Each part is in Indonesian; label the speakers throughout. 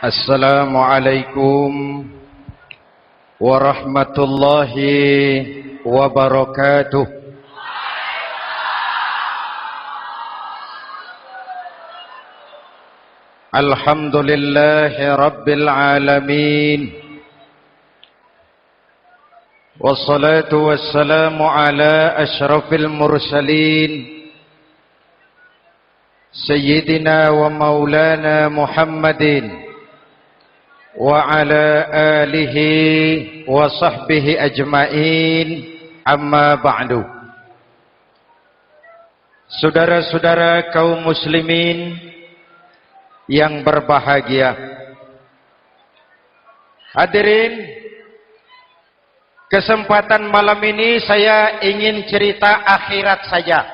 Speaker 1: Assalamualaikum warahmatullahi wabarakatuh. Alhamdulillahi rabbil alamin. Wassalatu wassalamu ala asyrafil mursalin Sayyidina wa maulana Muhammadin wa ala alihi wa sahbihi ajma'in, amma ba'du. Saudara-saudara kaum muslimin yang berbahagia, hadirin, kesempatan malam ini saya ingin cerita akhirat saja.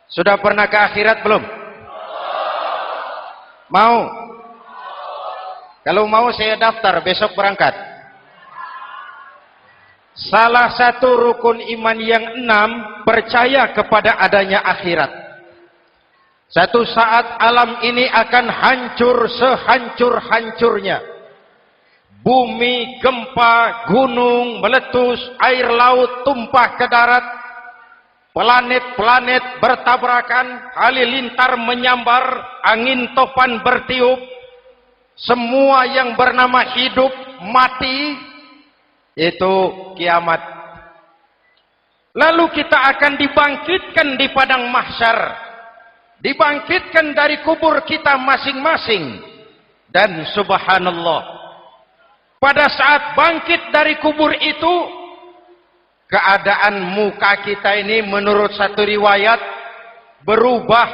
Speaker 1: Sudah pernah ke akhirat belum? Mau? Kalau mau saya daftar, besok berangkat. Salah satu rukun iman yang 6, percaya kepada adanya akhirat. Satu saat alam ini akan hancur sehancur-hancurnya. Bumi, gempa, gunung meletus, air laut tumpah ke darat. Planet-planet bertabrakan, halilintar menyambar, angin topan bertiup. Semua yang bernama hidup mati, itu kiamat. Lalu kita akan dibangkitkan di padang mahsyar, dibangkitkan dari kubur kita masing-masing. Dan subhanallah, pada saat bangkit dari kubur itu, keadaan muka kita ini menurut satu riwayat berubah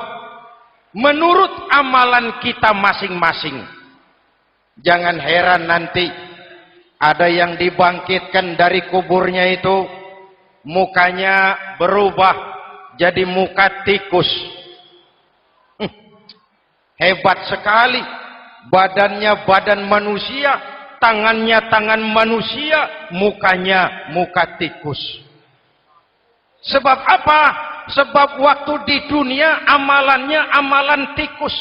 Speaker 1: menurut amalan kita masing-masing. Jangan heran nanti ada yang dibangkitkan dari kuburnya itu mukanya berubah jadi muka tikus. Hebat sekali, badannya badan manusia, tangannya tangan manusia, mukanya muka tikus. Sebab apa? Sebab waktu di dunia amalannya amalan tikus.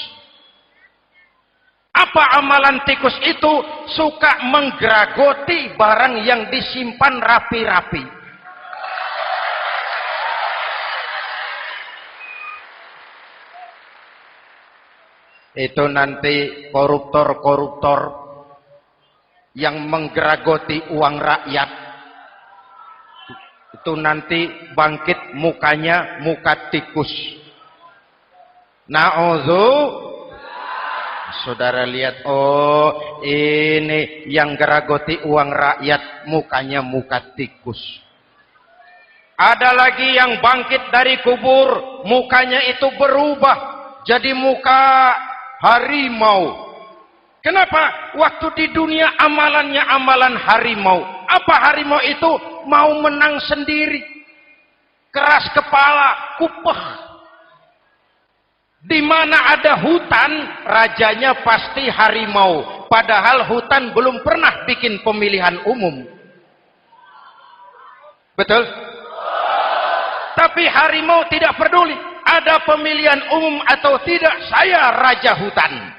Speaker 1: Apa amalan tikus itu? Suka menggeragoti barang yang disimpan rapi-rapi. Itu nanti koruptor-koruptor yang menggeragoti uang rakyat, itu nanti bangkit mukanya muka tikus. Saudara lihat, oh ini yang geragoti uang rakyat mukanya muka tikus. Ada lagi yang bangkit dari kubur, mukanya itu berubah jadi muka harimau. Kenapa? Waktu di dunia amalannya amalan harimau. Apa harimau itu? Mau menang sendiri, keras kepala, kupeh. Di mana ada hutan, rajanya pasti harimau. Padahal hutan belum pernah bikin pemilihan umum. Betul? Tapi harimau tidak peduli ada pemilihan umum atau tidak, saya raja hutan.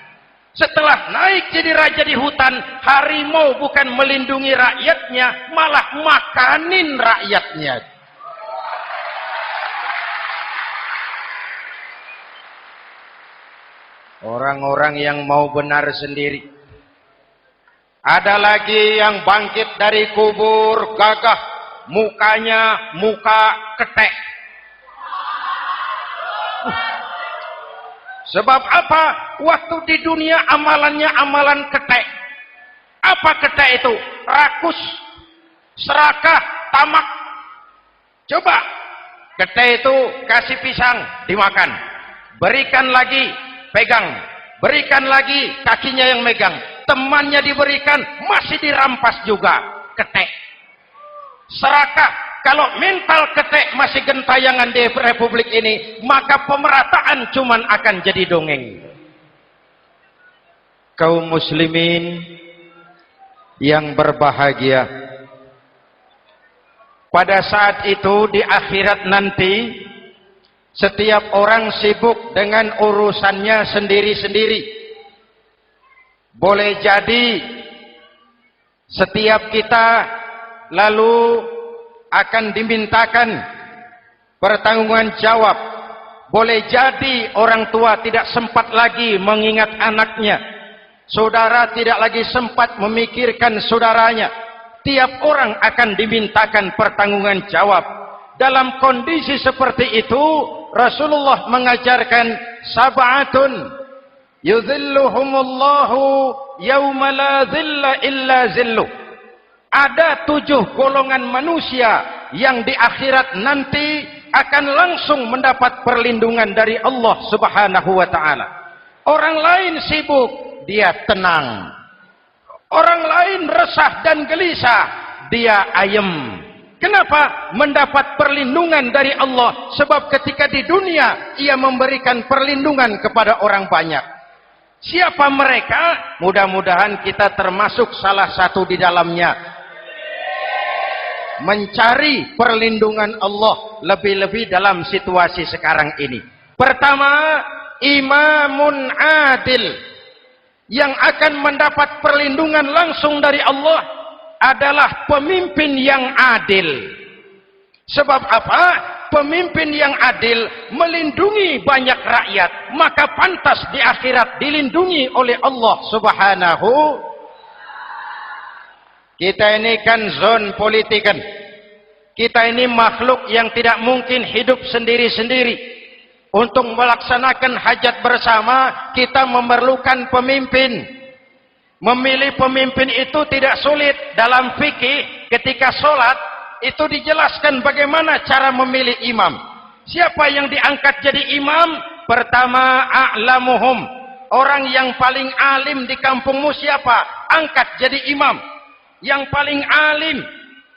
Speaker 1: Setelah naik jadi raja di hutan, harimau bukan melindungi rakyatnya, malah makanin rakyatnya. Orang-orang yang mau benar sendiri. Ada lagi yang bangkit dari kubur gagah, mukanya muka ketek. Sebab apa? Waktu di dunia amalannya amalan ketek. Apa ketek itu? Rakus, serakah, tamak. Coba, ketek itu kasih pisang, dimakan. Berikan lagi, pegang. Berikan lagi, kakinya yang megang. Temannya diberikan, masih dirampas juga. Ketek. Serakah. Kalau mental ketek masih gentayangan di republik ini, maka pemerataan cuman akan jadi dongeng. Kaum muslimin yang berbahagia, pada saat itu di akhirat nanti, setiap orang sibuk dengan urusannya sendiri-sendiri. boleh jadi setiap kita lalu akan dimintakan pertanggungjawaban jawab. Boleh jadi orang tua tidak sempat lagi mengingat anaknya, saudara tidak lagi sempat memikirkan saudaranya. Tiap orang akan dimintakan pertanggungjawaban jawab. Dalam kondisi seperti itu, Rasulullah mengajarkan sab'atun yudhilluhumullahu yawma la dhilla illa zilluh. Ada 7 golongan manusia yang di akhirat nanti akan langsung mendapat perlindungan dari Allah Subhanahu wa taala. Orang lain sibuk, dia tenang. Orang lain resah dan gelisah, dia ayem. Kenapa? Mendapat perlindungan dari Allah. Sebab ketika di dunia ia memberikan perlindungan kepada orang banyak. Siapa mereka? Mudah-mudahan kita termasuk salah satu di dalamnya. Mencari perlindungan Allah lebih-lebih dalam situasi sekarang ini. Pertama, imamun adil yang akan mendapat perlindungan langsung dari Allah adalah pemimpin yang adil. Sebab apa? Pemimpin yang adil melindungi banyak rakyat, maka pantas di akhirat dilindungi oleh Allah Subhanahu. Kita ini kan zon politikan. Kita ini makhluk yang tidak mungkin hidup sendiri-sendiri. Untuk melaksanakan hajat bersama, kita memerlukan pemimpin. Memilih pemimpin itu tidak sulit. Dalam fikih, ketika sholat, itu dijelaskan bagaimana cara memilih imam. Siapa yang diangkat jadi imam? Pertama, a'lamuhum. Orang yang paling alim di kampungmu siapa? Angkat jadi imam. Yang paling alim,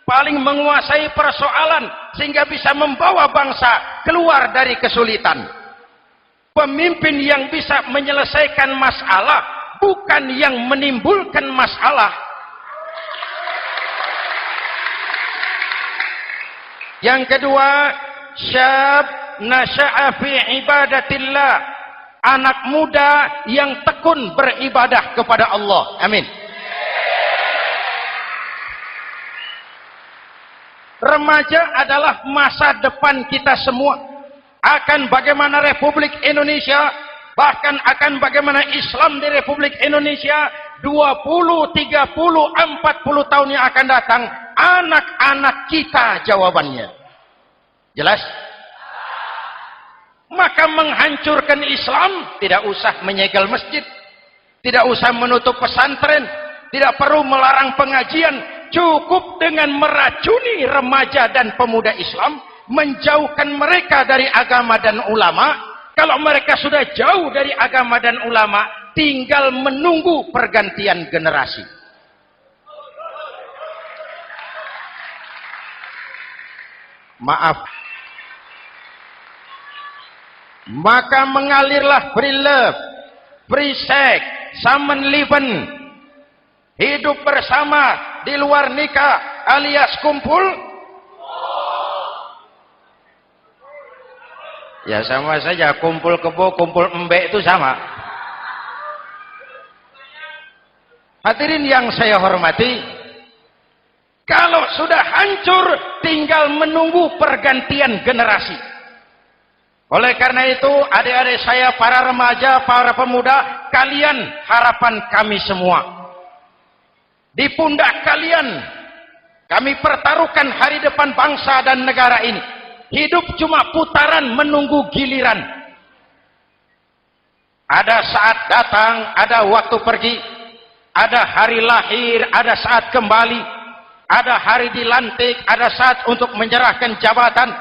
Speaker 1: paling menguasai persoalan, sehingga bisa membawa bangsa keluar dari kesulitan. Pemimpin yang bisa menyelesaikan masalah, bukan yang menimbulkan masalah. Yang kedua, syab nasya'a fi ibadatillah. Anak muda yang tekun beribadah kepada Allah. Amin. Remaja adalah masa depan kita semua. Akan bagaimana Republik Indonesia, bahkan akan bagaimana Islam di Republik Indonesia 20, 30, 40 tahun yang akan datang, anak-anak kita jawabannya. Jelas? Maka menghancurkan Islam tidak usah menyegel masjid, tidak usah menutup pesantren, tidak perlu melarang pengajian. Cukup dengan meracuni remaja dan pemuda Islam, menjauhkan mereka dari agama dan ulama. Kalau mereka sudah jauh dari agama dan ulama, tinggal menunggu pergantian generasi. Maaf. Maka mengalirlah free love, free sex, samen liben, hidup bersama di luar nikah alias kumpul. Ya sama saja, kumpul kebo, kumpul embek itu sama. Hadirin yang saya hormati, kalau sudah hancur tinggal menunggu pergantian generasi. Oleh karena itu, adik-adik saya, para remaja, para pemuda, kalian harapan kami semua. Di pundak kalian kami pertaruhkan hari depan bangsa dan negara ini. Hidup cuma putaran menunggu giliran. Ada saat datang, ada waktu pergi, ada hari lahir, ada saat kembali, ada hari dilantik, ada saat untuk menyerahkan jabatan.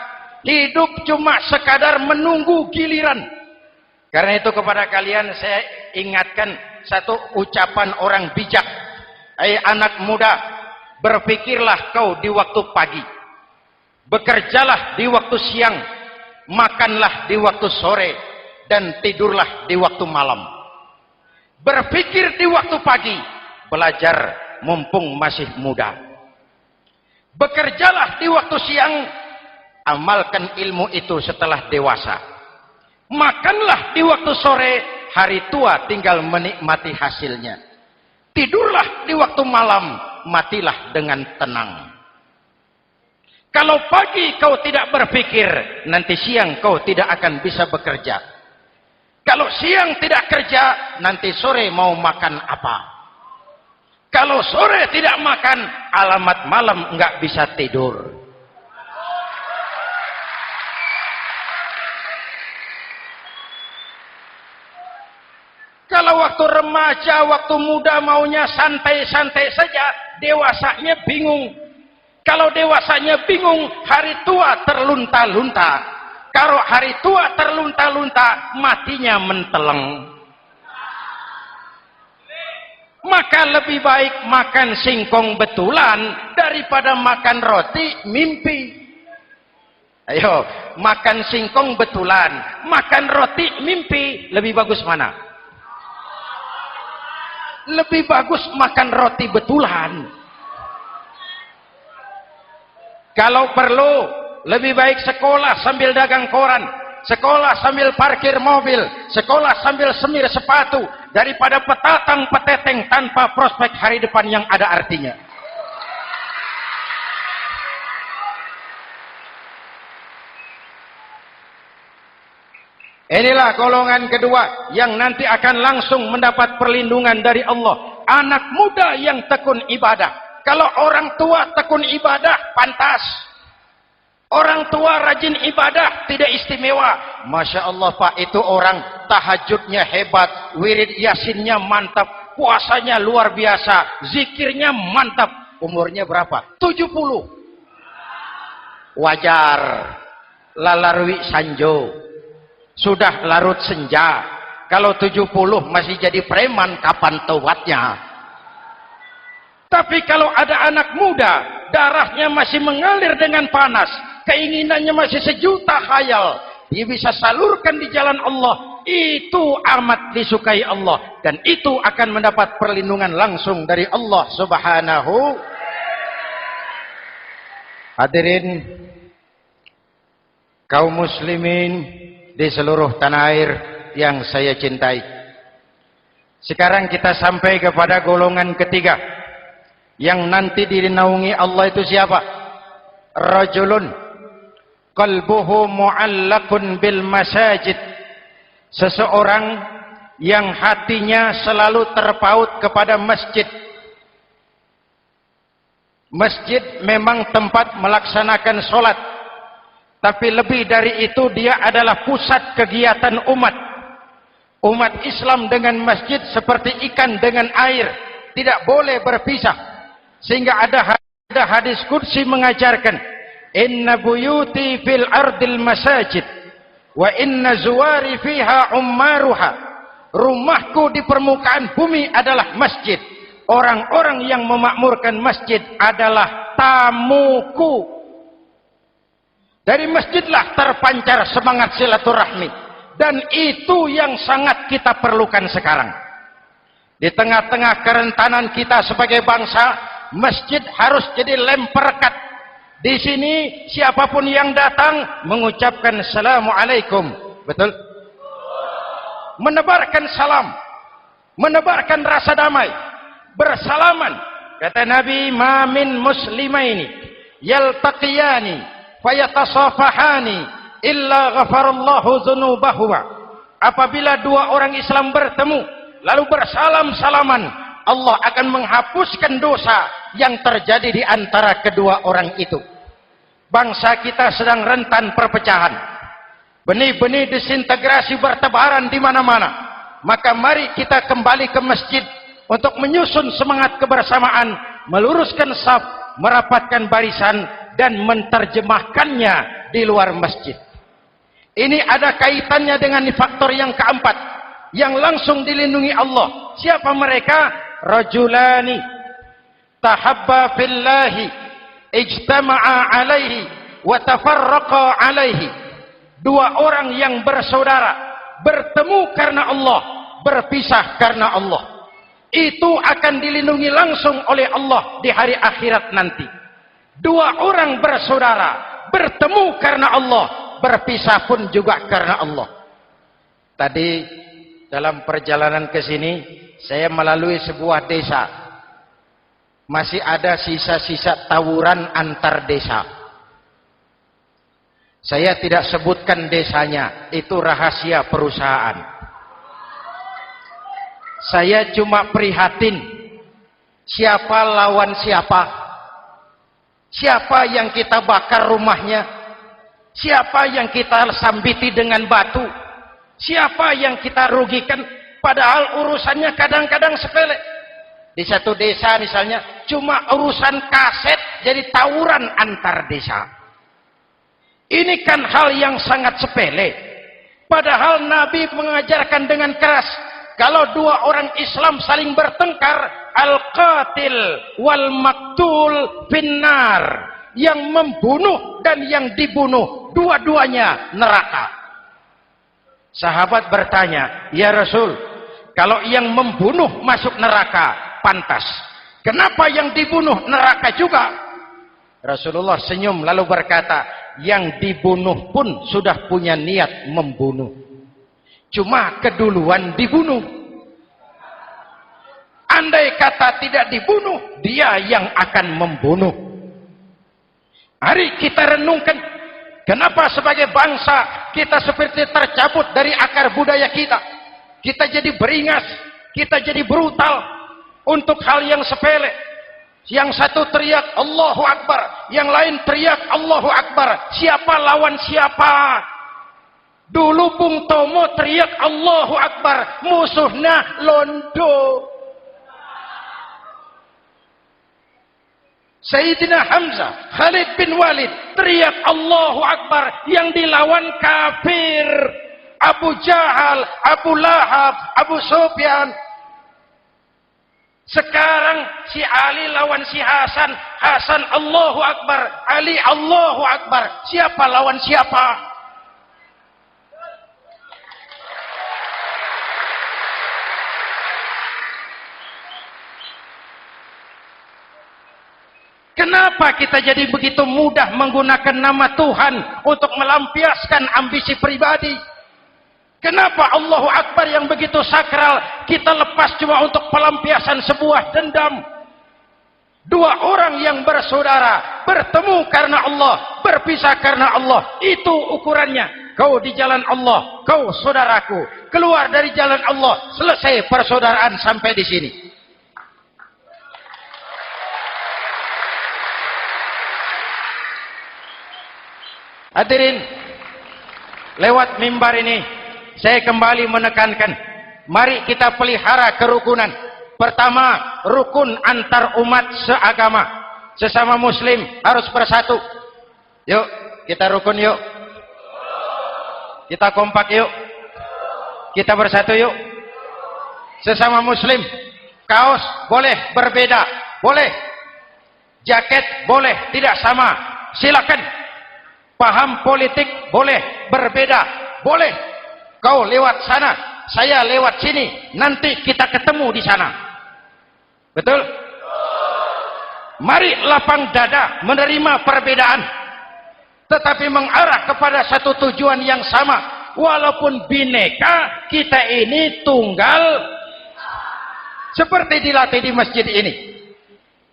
Speaker 1: Hidup cuma sekadar menunggu giliran. Karena itu kepada kalian saya ingatkan satu ucapan orang bijak. Hai anak muda, berpikirlah kau di waktu pagi, bekerjalah di waktu siang, makanlah di waktu sore, dan tidurlah di waktu malam. Berpikir di waktu pagi, belajar mumpung masih muda. Bekerjalah di waktu siang, amalkan ilmu itu setelah dewasa. Makanlah di waktu sore, hari tua tinggal menikmati hasilnya. Tidurlah di waktu malam, matilah dengan tenang. Kalau pagi kau tidak berpikir, nanti siang kau tidak akan bisa bekerja. Kalau siang tidak kerja, nanti sore mau makan apa? Kalau sore tidak makan, alamat malam enggak bisa tidur. Kalau waktu remaja, waktu muda maunya santai-santai saja, dewasanya bingung. Kalau dewasanya bingung, hari tua terlunta-lunta. Kalau hari tua terlunta-lunta, matinya menteleng. Maka lebih baik makan singkong betulan daripada makan roti mimpi. Ayo, makan singkong betulan, makan roti mimpi, lebih bagus mana? Lebih bagus makan roti betulan. Kalau perlu, lebih baik sekolah sambil dagang koran, sekolah sambil parkir mobil, sekolah sambil semir sepatu, daripada petatang peteteng tanpa prospek hari depan yang ada artinya. Inilah golongan kedua yang nanti akan langsung mendapat perlindungan dari Allah. Anak muda yang tekun ibadah. Kalau orang tua tekun ibadah, pantas. Orang tua rajin ibadah, tidak istimewa. Masya Allah Pak, itu orang tahajudnya hebat, wirid yasinnya mantap, puasanya luar biasa, zikirnya mantap. Umurnya berapa? 70. Wajar. Lalarwi sanjo. Sudah larut senja. Kalau 70 masih jadi preman, kapan taubatnya? Tapi kalau ada anak muda, darahnya masih mengalir dengan panas, keinginannya masih sejuta khayal, dia bisa salurkan di jalan Allah, itu amat disukai Allah, dan itu akan mendapat perlindungan langsung dari Allah Subhanahu. Hadirin kaum muslimin di seluruh tanah air yang saya cintai. Sekarang kita sampai kepada golongan ketiga yang nanti dinaungi Allah. Itu siapa? Rajulun qalbuhu mu'allaqun bil masajid. Seseorang yang hatinya selalu terpaut kepada masjid. Masjid memang tempat melaksanakan sholat, tapi lebih dari itu dia adalah pusat kegiatan umat. Umat Islam dengan masjid seperti ikan dengan air, tidak boleh berpisah. Sehingga ada hadis qudsi mengajarkan, inna buyuti fil ardil masajid wa inna zuwari fiha ummaruha. Rumahku di permukaan bumi adalah masjid. Orang-orang yang memakmurkan masjid adalah tamuku. Dari masjidlah terpancar semangat silaturahmi. Dan itu yang sangat kita perlukan sekarang. Di tengah-tengah kerentanan kita sebagai bangsa, masjid harus jadi lem perekat. Di sini siapapun yang datang mengucapkan Assalamualaikum. Betul? Menebarkan salam. Menebarkan rasa damai. Bersalaman. Kata Nabi, ma min muslimaini yaltaqiyani fayatasafahani illa ghafarallahu dzunubahuma. Apabila dua orang Islam bertemu lalu bersalam-salaman, Allah akan menghapuskan dosa yang terjadi di antara kedua orang itu. Bangsa kita sedang rentan perpecahan. Benih-benih disintegrasi bertebaran di mana-mana. Maka mari kita kembali ke masjid untuk menyusun semangat kebersamaan, meluruskan saf, merapatkan barisan, dan menerjemahkannya di luar masjid. Ini ada kaitannya dengan faktor yang keempat yang langsung dilindungi Allah. Siapa mereka? Rajulani tahabba fillahi ijtama'a alaihi wa tafarraqa alaihi. Dua orang yang bersaudara, bertemu karena Allah, berpisah karena Allah. Itu akan dilindungi langsung oleh Allah di hari akhirat nanti. Dua orang bersaudara, bertemu karena Allah, berpisah pun juga karena Allah. Tadi dalam perjalanan ke sini saya melalui sebuah desa, masih ada sisa-sisa tawuran antar desa. Saya tidak sebutkan desanya, itu rahasia perusahaan. Saya cuma prihatin, siapa lawan siapa, siapa yang kita bakar rumahnya, siapa yang kita sambiti dengan batu, siapa yang kita rugikan. Padahal urusannya kadang-kadang sepele. Di satu desa misalnya cuma urusan kaset jadi tawuran antar desa. Ini kan hal yang sangat sepele. Padahal Nabi mengajarkan dengan keras, kalau dua orang Islam saling bertengkar, al-qatil wal maktul finnar, yang membunuh dan yang dibunuh dua-duanya neraka. Sahabat bertanya, ya Rasul, kalau yang membunuh masuk neraka pantas, kenapa yang dibunuh neraka juga? Rasulullah senyum lalu berkata, yang dibunuh pun sudah punya niat membunuh, cuma keduluan dibunuh. Andai kata tidak dibunuh, dia yang akan membunuh. Mari kita renungkan, kenapa sebagai bangsa kita seperti tercabut dari akar budaya kita. Kita jadi beringas, kita jadi brutal untuk hal yang sepele. Yang satu teriak Allahu Akbar, yang lain teriak Allahu Akbar. Siapa lawan siapa? Dulu Bung Tomo teriak Allahu Akbar, musuhnya londo. Sayyidina Hamzah, Khalid bin Walid teriak Allahu Akbar, yang dilawan kafir, Abu Jahal, Abu Lahab, Abu Sufyan. Sekarang si Ali lawan si Hasan, Hasan Allahu Akbar, Ali Allahu Akbar. Siapa lawan siapa? Kenapa kita jadi begitu mudah menggunakan nama Tuhan untuk melampiaskan ambisi pribadi? Kenapa Allahu Akbar yang begitu sakral kita lepas cuma untuk pelampiasan sebuah dendam? Dua orang yang bersaudara bertemu karena Allah, berpisah karena Allah. Itu ukurannya. Kau di jalan Allah, kau saudaraku. Keluar dari jalan Allah, selesai persaudaraan sampai di sini. Hadirin, lewat mimbar ini saya kembali menekankan, mari kita pelihara kerukunan. Pertama, rukun antar umat seagama, sesama muslim harus bersatu. Yuk, kita rukun yuk. Kita kompak yuk. Kita bersatu yuk. Sesama muslim, kaos boleh berbeda, boleh. Jaket boleh tidak sama, silakan. Paham politik boleh berbeda, boleh. Kau lewat sana, saya lewat sini, nanti kita ketemu di sana. Betul? Mari lapang dada menerima perbedaan, tetapi mengarah kepada satu tujuan yang sama. Walaupun bineka, kita ini tunggal. Seperti dilatih di masjid ini.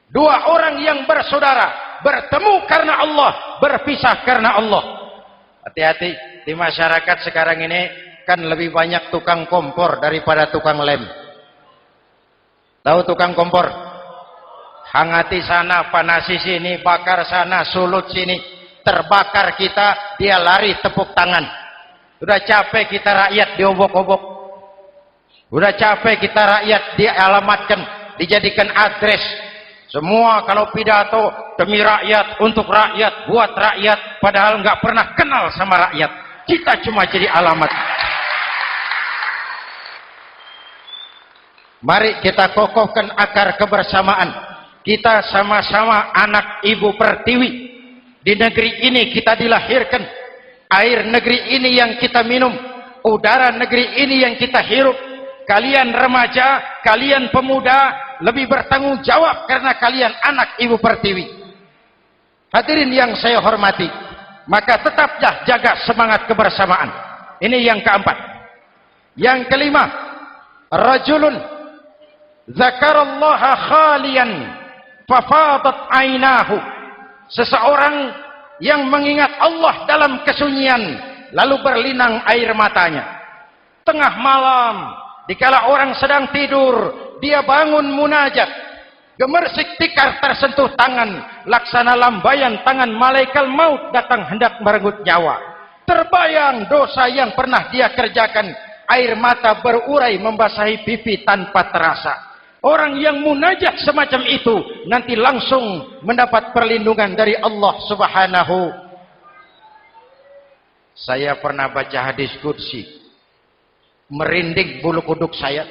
Speaker 1: Dua orang yang bersaudara bertemu karena Allah, berpisah karena Allah. Hati-hati, di masyarakat sekarang ini kan lebih banyak tukang kompor daripada tukang lem. Tahu tukang kompor? Hangati sana, panasi sini, bakar sana, sulut sini. Terbakar kita, dia lari tepuk tangan. Udah capek kita rakyat diobok-obok. Udah capek kita rakyat dialamatkan, dijadikan adres. Semua kalau pidato demi rakyat, untuk rakyat, buat rakyat, padahal nggak pernah kenal sama rakyat. Kita cuma jadi alamat. Mari kita kokohkan akar kebersamaan. Kita sama-sama anak Ibu Pertiwi. Di negeri ini kita dilahirkan. Air negeri ini yang kita minum. Udara negeri ini yang kita hirup. Kalian remaja, kalian pemuda, lebih bertanggung jawab karena kalian anak Ibu Pertiwi. Hadirin yang saya hormati, maka tetaplah jaga semangat kebersamaan. Ini yang keempat. Yang kelima, rajulun Zakarallaha khalian fafadat ainahu. Seseorang yang mengingat Allah dalam kesunyian lalu berlinang air matanya. Tengah malam, dikala orang sedang tidur, dia bangun munajat. Gemersik tikar tersentuh tangan, laksana lambaian tangan malaikat maut datang hendak merenggut nyawa. Terbayang dosa yang pernah dia kerjakan, air mata berurai membasahi pipi tanpa terasa. Orang yang munajat semacam itu nanti langsung mendapat perlindungan dari Allah Subhanahu. Saya pernah baca hadis qudsi, merinding bulu kuduk saya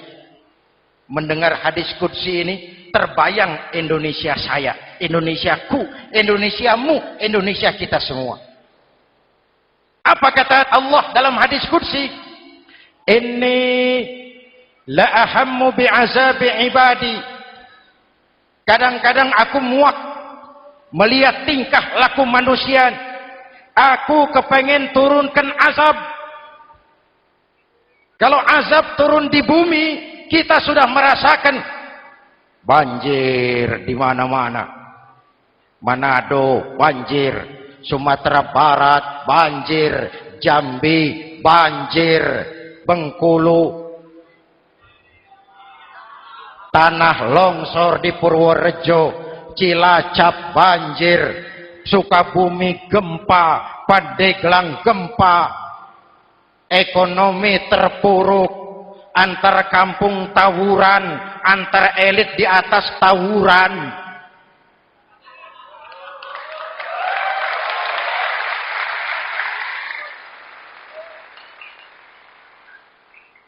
Speaker 1: mendengar hadis qudsi ini. Terbayang Indonesia saya, Indonesiaku, Indonesiamu, Indonesia kita semua. Apa kata Allah dalam hadis qudsi? Inni la ahammu bi'azabi ibadi. Kadang-kadang aku muak melihat tingkah laku manusia. Aku kepengen turunkan azab. Kalau azab turun di bumi, kita sudah merasakan banjir di mana-mana. Manado banjir, Sumatera Barat banjir, Jambi banjir, Bengkulu, tanah longsor di Purworejo, Cilacap banjir, Sukabumi gempa, Pandeglang gempa, ekonomi terpuruk, antar kampung tawuran, antar elit di atas tawuran.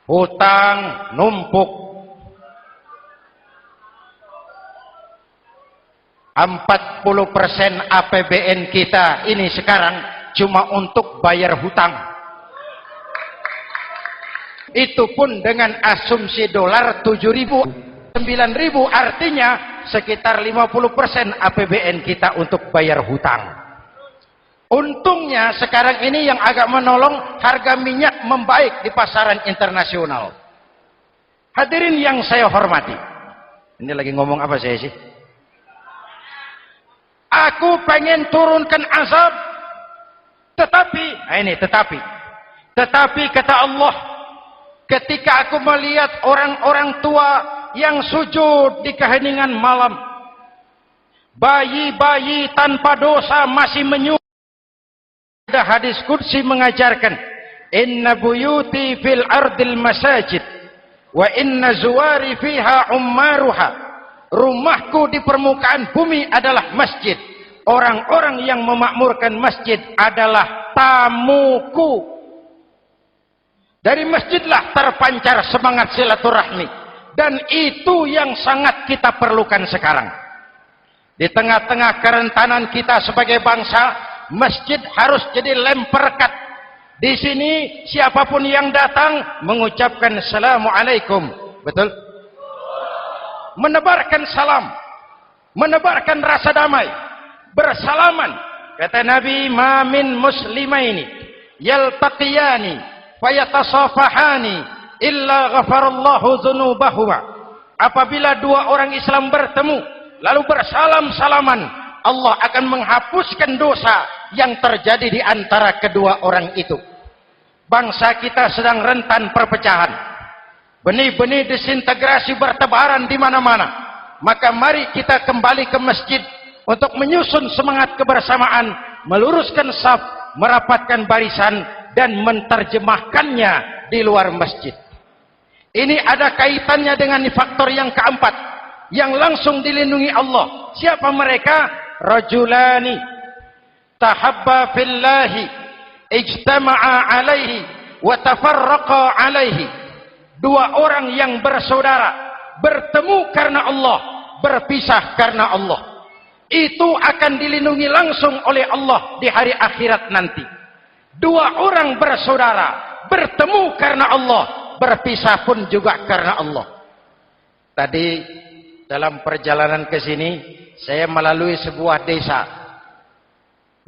Speaker 1: Hutang numpuk. 40% APBN kita ini sekarang cuma untuk bayar hutang. Itu pun dengan asumsi dolar 7.000, 9.000, artinya sekitar 50% APBN kita untuk bayar hutang. Untungnya sekarang ini yang agak menolong, harga minyak membaik di pasaran internasional. Hadirin yang saya hormati, ini lagi ngomong apa saya sih? Aku pengen turunkan azab, tetapi kata Allah, ketika aku melihat orang-orang tua yang sujud di keheningan malam, bayi-bayi tanpa dosa masih menyujud. Ada hadis qudsi mengajarkan, inna buyuti fil ardil masajid wa inna zuwari fiha ummaruha. Rumahku di permukaan bumi adalah masjid. Orang-orang yang memakmurkan masjid adalah tamuku. Dari masjidlah terpancar semangat silaturahmi. Dan itu yang sangat kita perlukan sekarang. Di tengah-tengah kerentanan kita sebagai bangsa, masjid harus jadi lem perekat. Di sini siapapun yang datang mengucapkan assalamualaikum. Betul? Menebarkan salam, menebarkan rasa damai, bersalaman. Kata Nabi, ma min muslimaini yaltaqiyani fayatasafahani illa ghafarallahu dzunubahuma. Apabila dua orang Islam bertemu lalu bersalam-salaman, Allah akan menghapuskan dosa yang terjadi di antara kedua orang itu. Bangsa kita sedang rentan perpecahan. Benih-benih disintegrasi bertebaran di mana-mana. Maka mari kita kembali ke masjid untuk menyusun semangat kebersamaan, meluruskan saf, merapatkan barisan, dan menerjemahkannya di luar masjid. Ini ada kaitannya dengan faktor yang keempat, yang langsung dilindungi Allah. Siapa mereka? Rajulani tahabba fillahi ijtama'a alaihi wa tafarraqa alaihi. Dua orang yang bersaudara, bertemu karena Allah, berpisah karena Allah. Itu akan dilindungi langsung oleh Allah di hari akhirat nanti. Dua orang bersaudara, bertemu karena Allah, berpisah pun juga karena Allah. Tadi dalam perjalanan ke sini, saya melalui sebuah desa.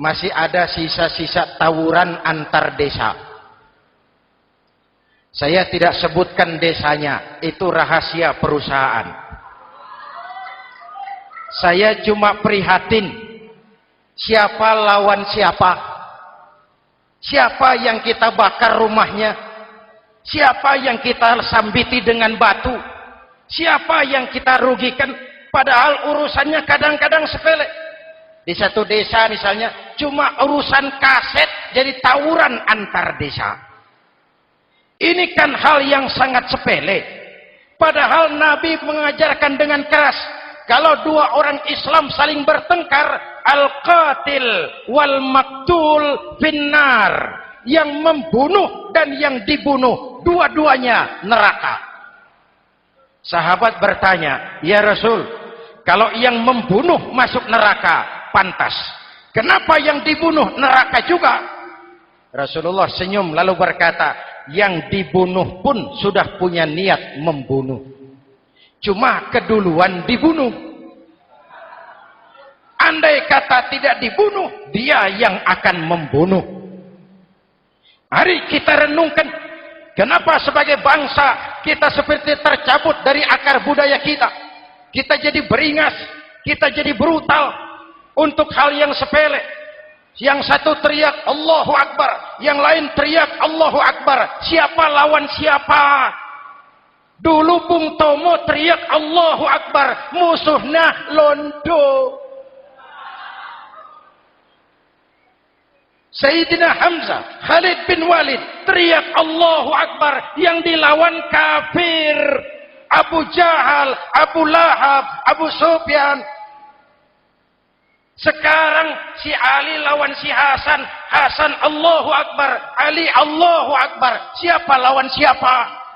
Speaker 1: Masih ada sisa-sisa tawuran antar desa. Saya tidak sebutkan desanya, itu rahasia perusahaan. Saya cuma prihatin. Siapa lawan siapa? Siapa yang kita bakar rumahnya? Siapa yang kita sambiti dengan batu? Siapa yang kita rugikan? Padahal urusannya kadang-kadang sepele. Di satu desa misalnya, cuma urusan kaset jadi tawuran antar desa. Ini kan hal yang sangat sepele. Padahal Nabi mengajarkan dengan keras, kalau dua orang Islam saling bertengkar, al-qatil wal maktul finnar, yang membunuh dan yang dibunuh, dua-duanya neraka. Sahabat bertanya, ya Rasul, kalau yang membunuh masuk neraka, pantas. Kenapa yang dibunuh neraka juga? Rasulullah senyum lalu berkata, yang dibunuh pun sudah punya niat membunuh. Cuma keduluan dibunuh. Andai kata tidak dibunuh, dia yang akan membunuh. Mari kita renungkan, kenapa sebagai bangsa kita seperti tercabut dari akar budaya kita. Kita jadi beringas, kita jadi brutal untuk hal yang sepele. Yang satu teriak Allahu Akbar, yang lain teriak Allahu Akbar. Siapa lawan siapa? Dulu Bung Tomo teriak Allahu Akbar, musuhnya londo. Sayyidina Hamzah, Khalid bin Walid teriak Allahu Akbar, yang dilawan kafir. Abu Jahal, Abu Lahab, Abu Sufyan. Sekarang si Ali lawan si Hasan, Hasan Allahu Akbar, Ali Allahu Akbar. Siapa lawan siapa?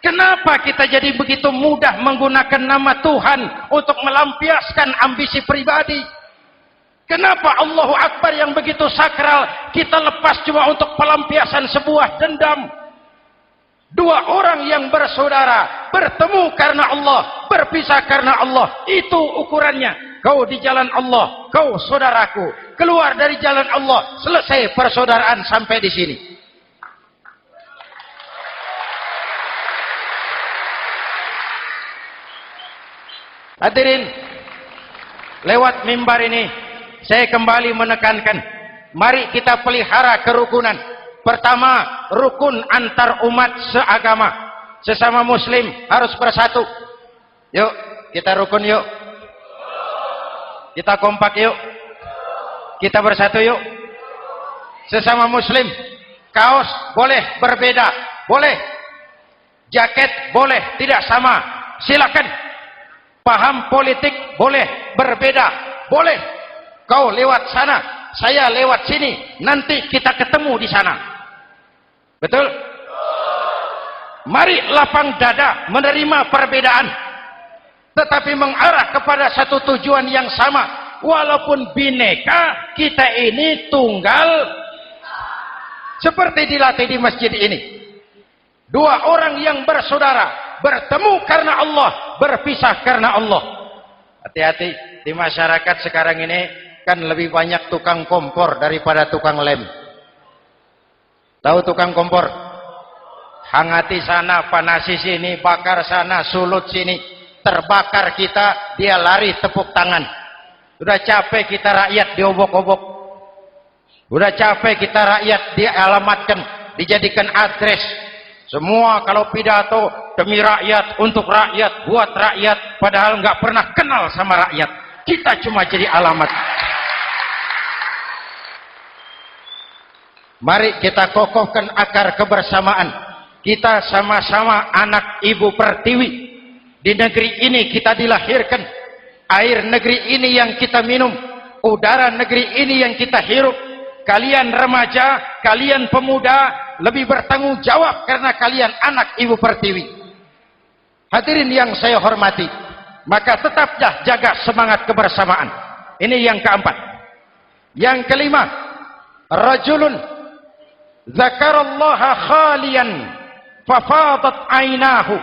Speaker 1: Kenapa kita jadi begitu mudah menggunakan nama Tuhan untuk melampiaskan ambisi pribadi? Kenapa Allahu Akbar yang begitu sakral kita lepas cuma untuk pelampiasan sebuah dendam? Dua orang yang bersaudara bertemu karena Allah, berpisah karena Allah. Itu ukurannya. Kau di jalan Allah, kau saudaraku. Keluar dari jalan Allah, selesai persaudaraan sampai di sini. Hadirin, lewat mimbar ini saya kembali menekankan, mari kita pelihara kerukunan. Pertama, rukun antar umat seagama. Sesama muslim harus bersatu. Yuk, kita rukun yuk. Kita kompak yuk. Kita bersatu yuk. Sesama muslim, kaos boleh berbeda, boleh. Jaket boleh tidak sama, silakan. Paham politik boleh berbeda, boleh. Kau lewat sana, saya lewat sini, nanti kita ketemu di sana. Betul? Mari lapang dada menerima perbedaan, tetapi mengarah kepada satu tujuan yang sama. Walaupun bineka, kita ini tunggal. Seperti dilatih di masjid ini. Dua orang yang bersaudara, bertemu karena Allah, berpisah karena Allah. Hati-hati, di masyarakat sekarang ini kan lebih banyak tukang kompor daripada tukang lem. Tahu tukang kompor? Hangati sana, panasi sini, bakar sana, sulut sini. Terbakar kita, dia lari tepuk tangan. Udah capek kita rakyat diobok-obok. Udah capek kita rakyat dialamatkan, dijadikan address. Semua kalau pidato demi rakyat, untuk rakyat, buat rakyat, padahal nggak pernah kenal sama rakyat. Kita cuma jadi alamat. Mari kita kokohkan akar kebersamaan. Kita sama-sama anak Ibu Pertiwi. Di negeri ini kita dilahirkan. Air negeri ini yang kita minum. Udara negeri ini yang kita hirup. Kalian remaja, kalian pemuda, lebih bertanggung jawab karena kalian anak Ibu Pertiwi. Hadirin yang saya hormati, maka tetaplah jaga semangat kebersamaan. Ini yang keempat. Yang kelima, rajulun zakarallaha khalian fafadat ainahu.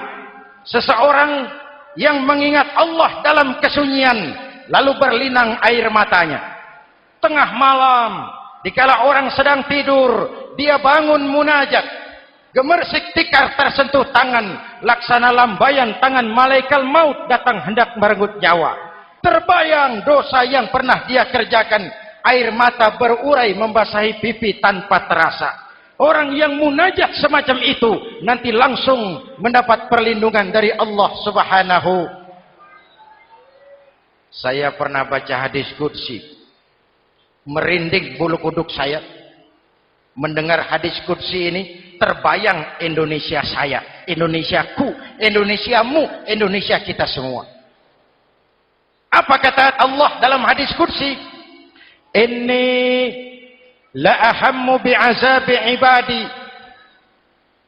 Speaker 1: Seseorang yang mengingat Allah dalam kesunyian lalu berlinang air matanya. Tengah malam Dikala orang sedang tidur, dia bangun munajat. Gemersik tikar tersentuh tangan, laksana lambaian tangan malaikat maut datang hendak merenggut nyawa. Terbayang dosa yang pernah dia kerjakan, air mata berurai membasahi pipi tanpa terasa. Orang yang munajat semacam itu nanti langsung mendapat perlindungan dari Allah Subhanahu. Saya pernah baca hadis qudsi, merinding bulu kuduk saya mendengar hadis qudsi ini. Terbayang Indonesia saya, Indonesiaku, Indonesiamu, Indonesia kita semua. Apa kata Allah dalam hadis qudsi? Inni la ahammu bi'azabi ibadi.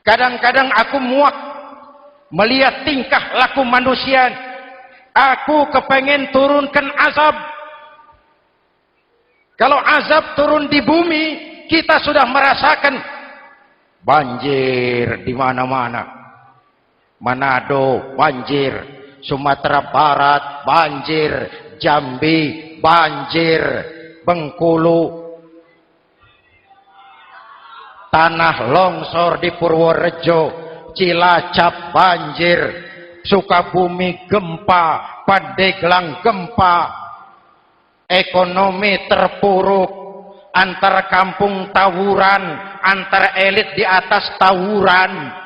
Speaker 1: Kadang-kadang aku muak melihat tingkah laku manusia. Aku kepengen turunkan azab. Kalau azab turun di bumi, kita sudah merasakan banjir di mana-mana. Manado banjir, Sumatera Barat banjir, Jambi banjir, Bengkulu tanah longsor di Purworejo, Cilacap banjir, Sukabumi gempa, Pandeglang gempa, ekonomi terpuruk, antar kampung tawuran, antar elit di atas tawuran.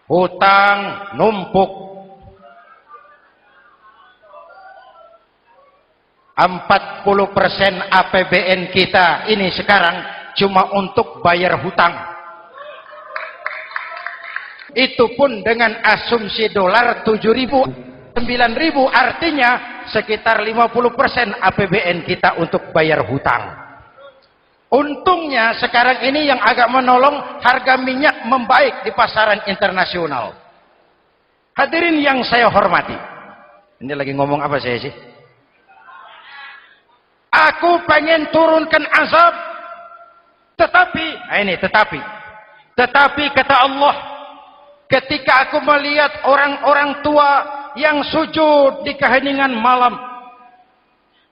Speaker 1: Hutang numpuk. 40% APBN kita ini sekarang cuma untuk bayar hutang. Itu pun dengan asumsi dolar 7.000, 9.000, artinya sekitar 50% APBN kita untuk bayar hutang. Untungnya sekarang ini yang agak menolong, harga minyak membaik di pasaran internasional. Hadirin yang saya hormati, ini lagi ngomong apa saya sih? Aku pengen turunkan azab, tetapi kata Allah, ketika aku melihat orang-orang tua yang sujud di keheningan malam,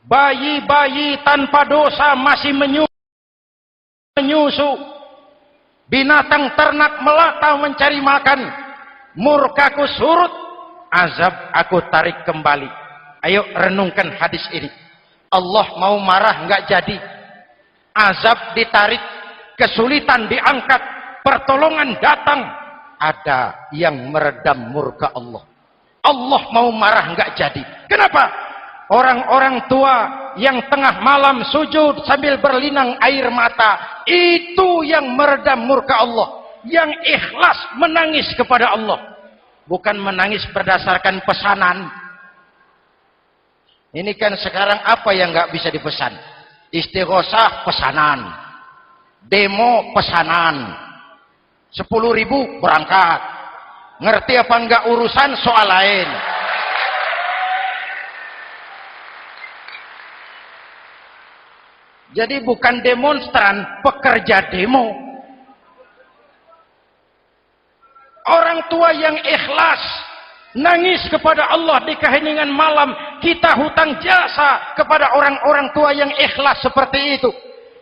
Speaker 1: bayi-bayi tanpa dosa masih menyusu, binatang ternak melata mencari makan, murkaku surut, azab aku tarik kembali. Ayo renungkan hadis ini. Allah mau marah nggak jadi, azab ditarik, kesulitan diangkat, pertolongan datang, ada yang meredam murka Allah. Allah mau marah nggak jadi. Kenapa? Orang-orang tua yang tengah malam sujud sambil berlinang air mata, itu yang meredam murka Allah. Yang ikhlas menangis kepada Allah, bukan menangis berdasarkan pesanan. Ini kan sekarang apa yang nggak bisa dipesan? Istighosah pesanan, demo pesanan, 10.000 berangkat. Ngerti apa enggak urusan soal lain. Jadi bukan demonstran, pekerja demo. Orang tua yang ikhlas nangis kepada Allah di keheningan malam, kita hutang jasa kepada orang-orang tua yang ikhlas seperti itu.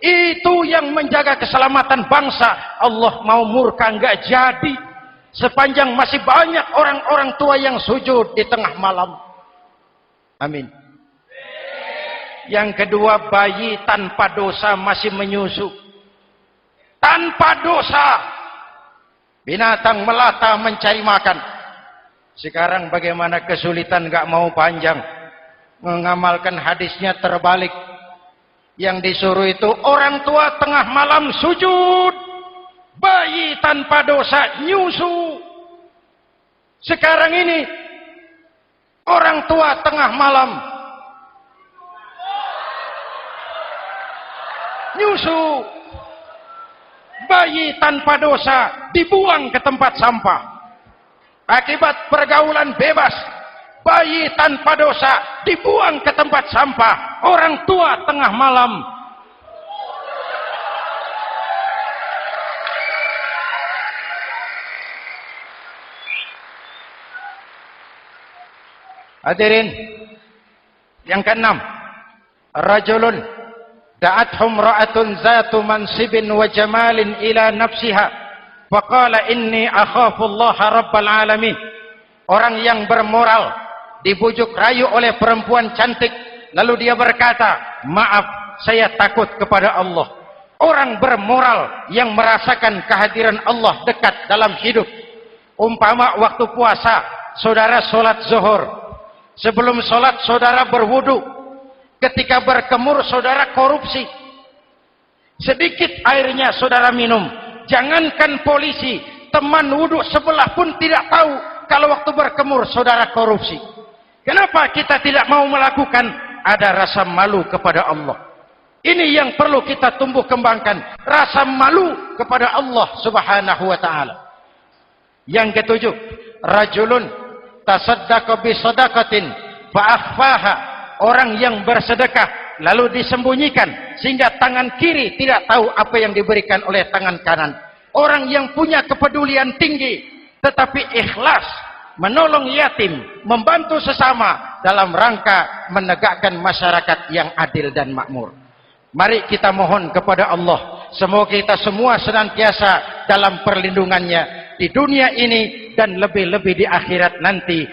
Speaker 1: Itu yang menjaga keselamatan bangsa. Allah mau murka enggak jadi, sepanjang masih banyak orang-orang tua yang sujud di tengah malam. Amin. Yang kedua, bayi tanpa dosa masih menyusu. Tanpa dosa, binatang melata mencari makan. Sekarang bagaimana kesulitan, gak mau panjang, mengamalkan hadisnya terbalik. Yang disuruh itu orang tua tengah malam sujud, bayi tanpa dosa nyusu. Sekarang ini orang tua tengah malam nyusu, bayi tanpa dosa dibuang ke tempat sampah. Akibat pergaulan bebas, bayi tanpa dosa dibuang ke tempat sampah. Orang tua tengah malam Hadirin yang keenam, rajulun da'athum ra'atun zatu mansibin wa jamalin ila nafsiha faqala inni akhafu Allah rabbal alamin. Orang yang bermoral dibujuk rayu oleh perempuan cantik, lalu dia berkata, maaf, saya takut kepada Allah. Orang bermoral yang merasakan kehadiran Allah dekat dalam hidup. Umpama waktu puasa, saudara sholat zuhur. Sebelum sholat, saudara berwudu. Ketika berkemur, saudara korupsi. Sedikit airnya saudara minum. Jangankan polisi, teman wudu sebelah pun tidak tahu kalau waktu berkemur saudara korupsi. Kenapa kita tidak mau melakukan? Ada rasa malu kepada Allah. Ini yang perlu kita tumbuh kembangkan, rasa malu kepada Allah Subhanahu wa taala. Yang ketujuh, rajulun tasaddaqa bi shadaqatin fa akhfaha. Orang yang bersedekah lalu disembunyikan sehingga tangan kiri tidak tahu apa yang diberikan oleh tangan kanan. Orang yang punya kepedulian tinggi tetapi ikhlas menolong yatim, membantu sesama dalam rangka menegakkan masyarakat yang adil dan makmur. Mari kita mohon kepada Allah, semoga kita semua senantiasa dalam perlindungannya di dunia ini dan lebih-lebih di akhirat nanti.